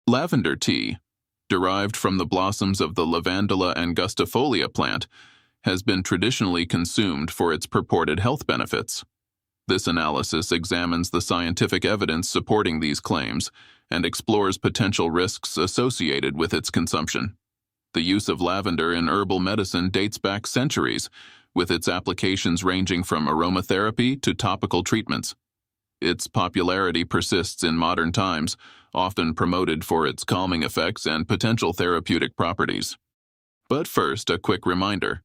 Lavender tea, derived from the blossoms of the Lavandula angustifolia plant, has been traditionally consumed for its purported health benefits. This analysis examines the scientific evidence supporting these claims and explores potential risks associated with its consumption. The use of lavender in herbal medicine dates back centuries, with its applications ranging from aromatherapy to topical treatments. Its popularity persists in modern times, often promoted for its calming effects and potential therapeutic properties. But first, a quick reminder.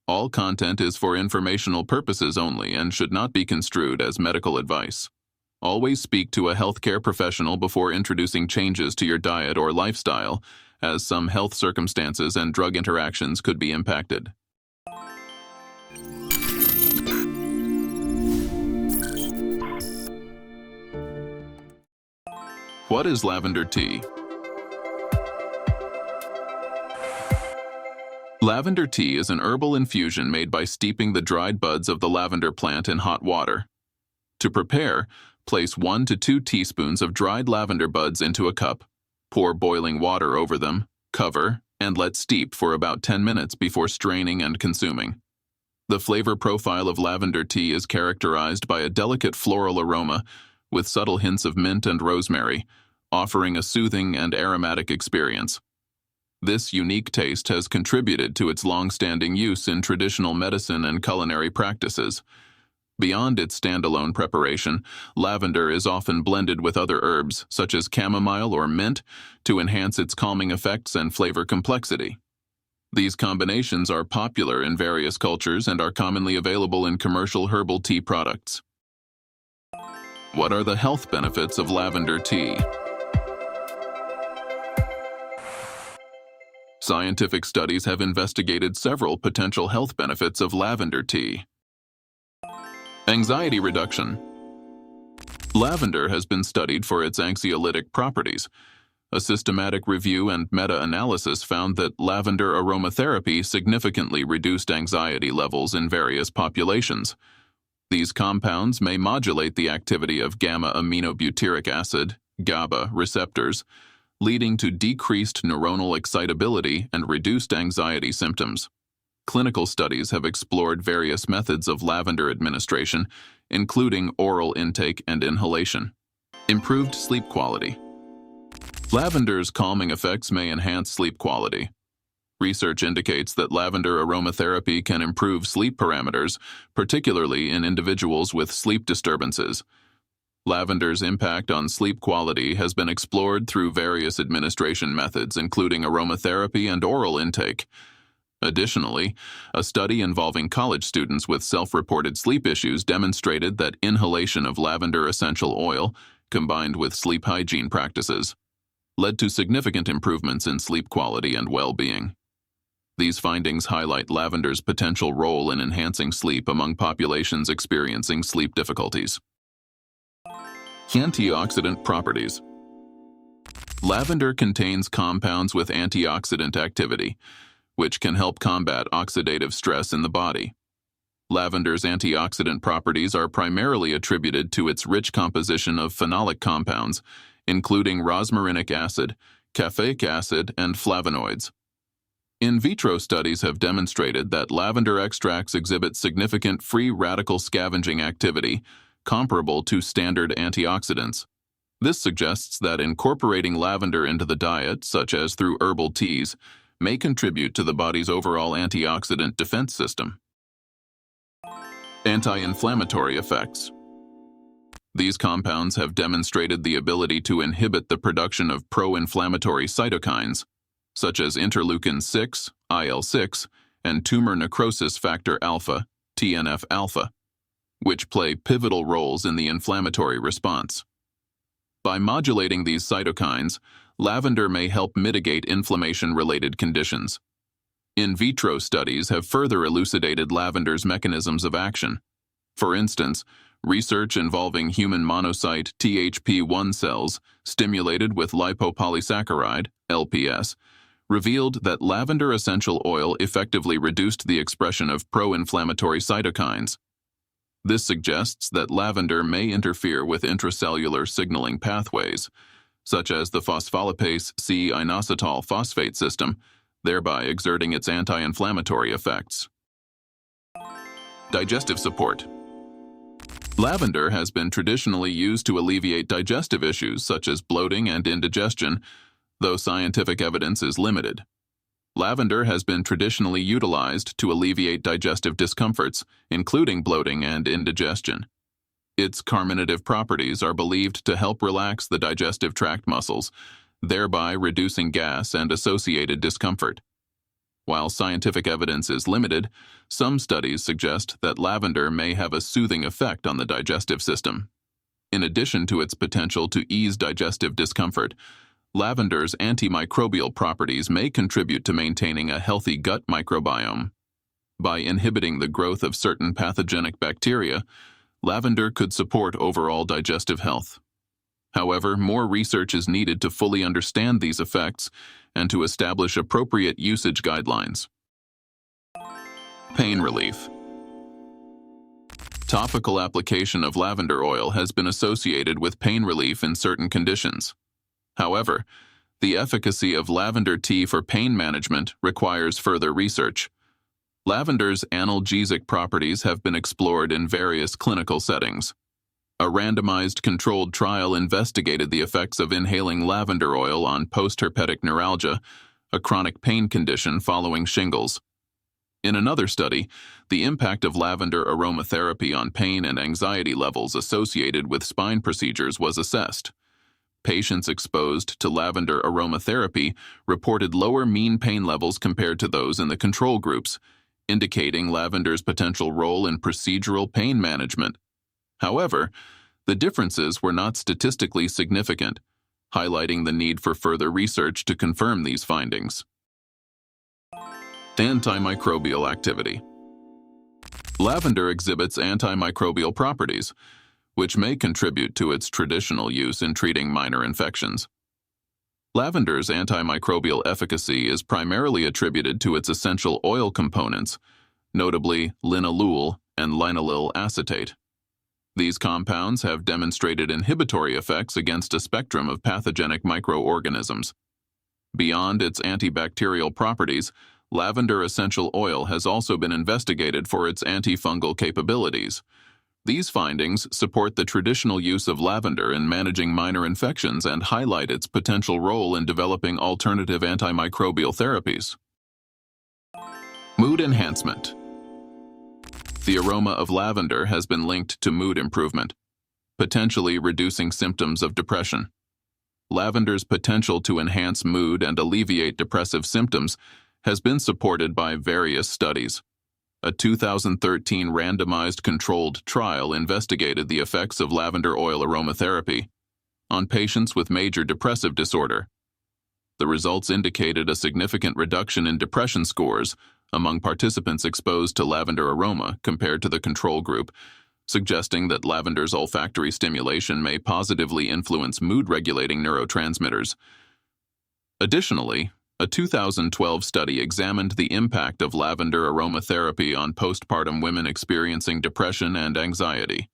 All content is for informational purposes only and should not be construed as medical advice. Always speak to a healthcare professional before introducing changes to your diet or lifestyle, as some health circumstances and drug interactions could be impacted. What is lavender tea? Lavender tea is an herbal infusion made by steeping the dried buds of the lavender plant in hot water. To prepare, place 1 to 2 teaspoons of dried lavender buds into a cup. Pour boiling water over them, cover, and let steep for about 10 minutes before straining and consuming. The flavor profile of lavender tea is characterized by a delicate floral aroma with subtle hints of mint and rosemary, offering a soothing and aromatic experience. This unique taste has contributed to its long-standing use in traditional medicine and culinary practices. Beyond its standalone preparation, lavender is often blended with other herbs, such as chamomile or mint, to enhance its calming effects and flavor complexity. These combinations are popular in various cultures and are commonly available in commercial herbal tea products. What are the health benefits of lavender tea? Scientific studies have investigated several potential health benefits of lavender tea. Anxiety reduction. Lavender has been studied for its anxiolytic properties. A systematic review and meta-analysis found that lavender aromatherapy significantly reduced anxiety levels in various populations. These compounds may modulate the activity of gamma-aminobutyric acid, GABA, receptors, leading to decreased neuronal excitability and reduced anxiety symptoms. Clinical studies have explored various methods of lavender administration, including oral intake and inhalation. Improved sleep quality. Lavender's calming effects may enhance sleep quality. Research indicates that lavender aromatherapy can improve sleep parameters, particularly in individuals with sleep disturbances. Lavender's impact on sleep quality has been explored through various administration methods, including aromatherapy and oral intake. Additionally, a study involving college students with self-reported sleep issues demonstrated that inhalation of lavender essential oil, combined with sleep hygiene practices, led to significant improvements in sleep quality and well-being. These findings highlight lavender's potential role in enhancing sleep among populations experiencing sleep difficulties. Antioxidant properties. Lavender contains compounds with antioxidant activity, which can help combat oxidative stress in the body. Lavender's antioxidant properties are primarily attributed to its rich composition of phenolic compounds, including rosmarinic acid, caffeic acid, and flavonoids. In vitro studies have demonstrated that lavender extracts exhibit significant free radical scavenging activity, comparable to standard antioxidants. This suggests that incorporating lavender into the diet, such as through herbal teas, may contribute to the body's overall antioxidant defense system. Anti-inflammatory effects. These compounds have demonstrated the ability to inhibit the production of pro-inflammatory cytokines, such as interleukin-6, IL-6, and tumor necrosis factor alpha, TNF-alpha, which play pivotal roles in the inflammatory response. By modulating these cytokines, lavender may help mitigate inflammation-related conditions. In vitro studies have further elucidated lavender's mechanisms of action. For instance, research involving human monocyte THP1 cells stimulated with lipopolysaccharide, LPS, revealed that lavender essential oil effectively reduced the expression of pro-inflammatory cytokines. This suggests that lavender may interfere with intracellular signaling pathways, such as the phospholipase C-inositol phosphate system, thereby exerting its anti-inflammatory effects. Digestive support. Lavender has been traditionally used to alleviate digestive issues such as bloating and indigestion, though scientific evidence is limited. Lavender has been traditionally utilized to alleviate digestive discomforts, including bloating and indigestion. Its carminative properties are believed to help relax the digestive tract muscles, thereby reducing gas and associated discomfort. While scientific evidence is limited, some studies suggest that lavender may have a soothing effect on the digestive system. In addition to its potential to ease digestive discomfort, lavender's antimicrobial properties may contribute to maintaining a healthy gut microbiome. By inhibiting the growth of certain pathogenic bacteria, lavender could support overall digestive health. However, more research is needed to fully understand these effects and to establish appropriate usage guidelines. Pain relief. Topical application of lavender oil has been associated with pain relief in certain conditions. However, the efficacy of lavender tea for pain management requires further research. Lavender's analgesic properties have been explored in various clinical settings. A randomized controlled trial investigated the effects of inhaling lavender oil on postherpetic neuralgia, a chronic pain condition following shingles. In another study, the impact of lavender aromatherapy on pain and anxiety levels associated with spine procedures was assessed. Patients exposed to lavender aromatherapy reported lower mean pain levels compared to those in the control groups, indicating lavender's potential role in procedural pain management. However, the differences were not statistically significant, highlighting the need for further research to confirm these findings. Antimicrobial activity. Lavender exhibits antimicrobial properties, which may contribute to its traditional use in treating minor infections. Lavender's antimicrobial efficacy is primarily attributed to its essential oil components, notably linalool and linaloyl acetate. These compounds have demonstrated inhibitory effects against a spectrum of pathogenic microorganisms. Beyond its antibacterial properties, lavender essential oil has also been investigated for its antifungal capabilities. These findings support the traditional use of lavender in managing minor infections and highlight its potential role in developing alternative antimicrobial therapies. Mood enhancement. The aroma of lavender has been linked to mood improvement, potentially reducing symptoms of depression. Lavender's potential to enhance mood and alleviate depressive symptoms has been supported by various studies. A 2013 randomized controlled trial investigated the effects of lavender oil aromatherapy on patients with major depressive disorder. The results indicated a significant reduction in depression scores among participants exposed to lavender aroma compared to the control group, suggesting that lavender's olfactory stimulation may positively influence mood-regulating neurotransmitters. Additionally, a 2012 study examined the impact of lavender aromatherapy on postpartum women experiencing depression and anxiety.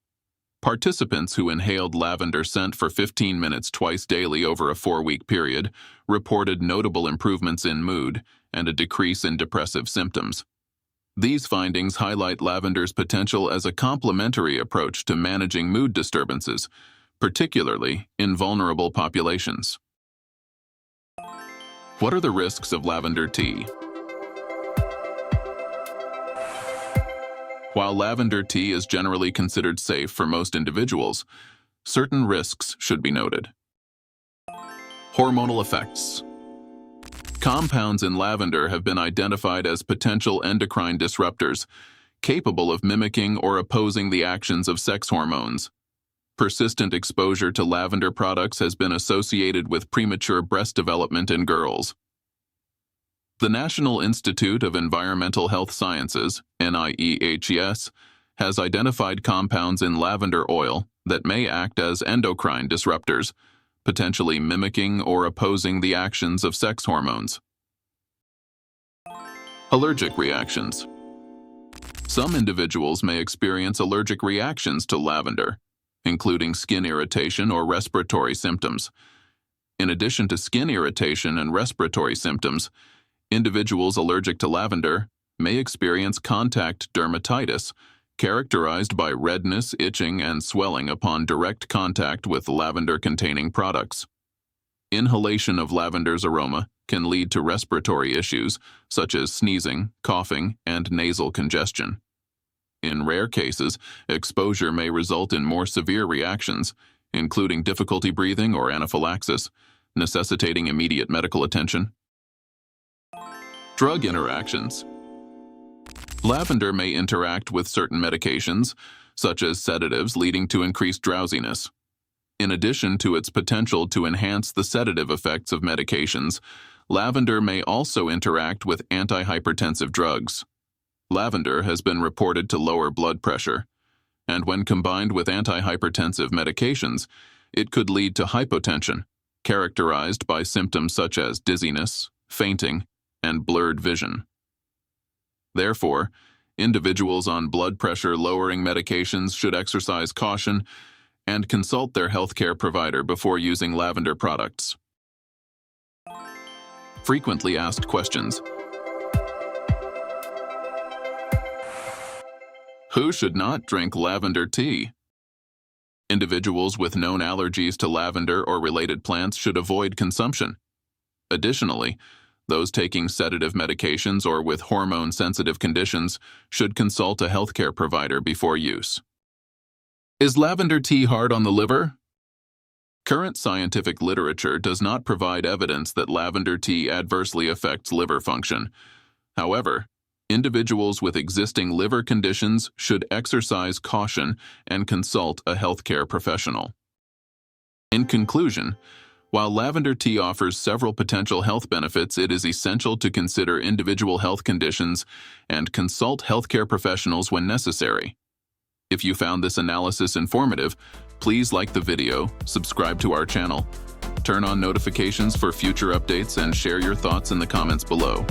Participants who inhaled lavender scent for 15 minutes twice daily over a 4-week period reported notable improvements in mood and a decrease in depressive symptoms. These findings highlight lavender's potential as a complementary approach to managing mood disturbances, particularly in vulnerable populations. What are the risks of lavender tea? While lavender tea is generally considered safe for most individuals, certain risks should be noted. Hormonal effects. Compounds in lavender have been identified as potential endocrine disruptors, capable of mimicking or opposing the actions of sex hormones. Persistent exposure to lavender products has been associated with premature breast development in girls. The National Institute of Environmental Health Sciences, NIEHES, has identified compounds in lavender oil that may act as endocrine disruptors, potentially mimicking or opposing the actions of sex hormones. Allergic reactions. Some individuals may experience allergic reactions to lavender, including skin irritation or respiratory symptoms. In addition to skin irritation and respiratory symptoms, individuals allergic to lavender may experience contact dermatitis, characterized by redness, itching, and swelling upon direct contact with lavender-containing products. Inhalation of lavender's aroma can lead to respiratory issues such as sneezing, coughing, and nasal congestion. In rare cases, exposure may result in more severe reactions, including difficulty breathing or anaphylaxis, necessitating immediate medical attention. Drug interactions. Lavender may interact with certain medications, such as sedatives, leading to increased drowsiness. In addition to its potential to enhance the sedative effects of medications, lavender may also interact with antihypertensive drugs. Lavender has been reported to lower blood pressure, and when combined with antihypertensive medications, it could lead to hypotension, characterized by symptoms such as dizziness, fainting, and blurred vision. Therefore, individuals on blood pressure-lowering medications should exercise caution and consult their healthcare provider before using lavender products. Frequently asked questions. Who should not drink lavender tea? Individuals with known allergies to lavender or related plants should avoid consumption. Additionally, those taking sedative medications or with hormone-sensitive conditions should consult a healthcare provider before use. Is lavender tea hard on the liver? Current scientific literature does not provide evidence that lavender tea adversely affects liver function. However, individuals with existing liver conditions should exercise caution and consult a healthcare professional. In conclusion, while lavender tea offers several potential health benefits, it is essential to consider individual health conditions and consult healthcare professionals when necessary. If you found this analysis informative, please like the video, subscribe to our channel, turn on notifications for future updates, and share your thoughts in the comments below.